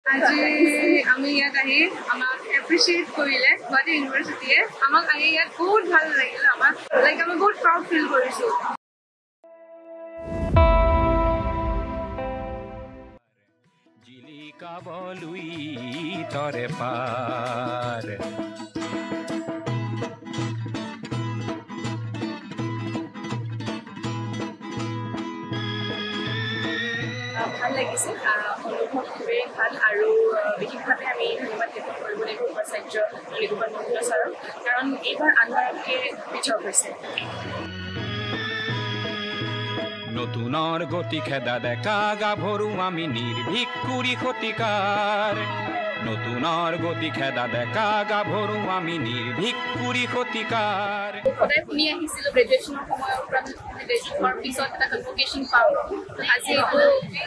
আজি আমি ইয়াত আহি আমাক এপ্ৰিচিয়েট কৰিলে গুৱাহাটী ইউনিভাৰ্চিটিয়ে আমাক আহি ইয়াত বহুত ভাল লাগিলে আমাক লাইক আমি বহুত প্ৰাউড ফিল কৰিছোঁ জিলিকা বলুই তৰে পাৰ ভাল লাগিছে অনুভৱ খুবেই ভাল আৰু বিশেষভাৱে আমি ধন্যবাদ জ্ঞাপন কৰিব লাগিব উপাচাৰ্য নীলগোপাল মহন্ত ছাৰক কাৰণ এইবাৰ আনবাৰতকৈ পৃথক হৈছে নতুনৰ গতি খেদা দেখা গাভৰু আমি নিৰ্ভীক কুৰি শতিকাৰ নতুনৰ গতি খেদা দেখা গাভৰু আমি নিৰ্ভীক কুৰি শতিকাৰ সদায় শুনি আহিছিলোঁ গ্ৰেজুৱেশ্যনৰ সময়ৰ পৰা গ্ৰেজুৱেট হোৱাৰ পিছত এটা কনভকেশ্যন পাওঁ আজি এইটো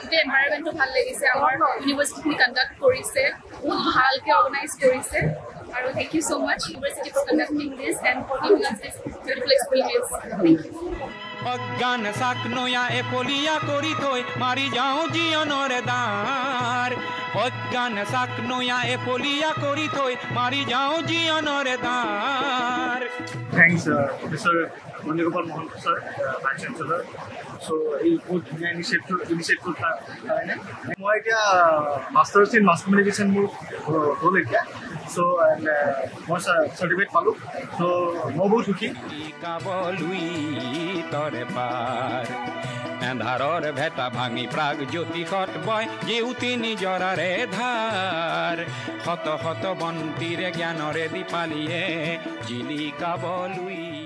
গোটেই এনভাইৰনমেণ্টটো ভাল লাগিছে আমাৰ ইউনিভাৰ্চিটিখিনি কণ্ডাক্ট কৰিছে বহুত ভালকৈ অৰ্গেনাইজ কৰিছে আৰু thank you so' much university for conducting this and for giving us this beautiful experience thank you অজ্ঞান চাক নয়া এফলিয়া কৰি থৈ মাৰি যাওঁ জীৱনৰ দ্বাৰ অজ্ঞান চাক নয়া এফলিয়া কৰি থৈ মাৰি যাওঁ জীৱনৰ দ্বাৰ Thanks, Mr. Nilgopal Mohanty sir, Vice Chancellor. So, he put initiative মই এতিয়া মাষ্টাৰ্ছ ইন মাছ কমিউনিকেশ্যন মোৰ হ'ল এতিয়া চ' এণ্ড মই চাৰ্টিফিকেট পালোঁ চ' মই বহুত সুখী কাবলুই তৰে পাৰ এন্ধাৰৰ ভেটা ভাঙি প্ৰাগ জ্যোতিষত বয় জেউতি নিজৰাৰে ধাৰ শত শত বন্তিৰে জ্ঞানৰে দীপালীয়ে জিলিকা বলুই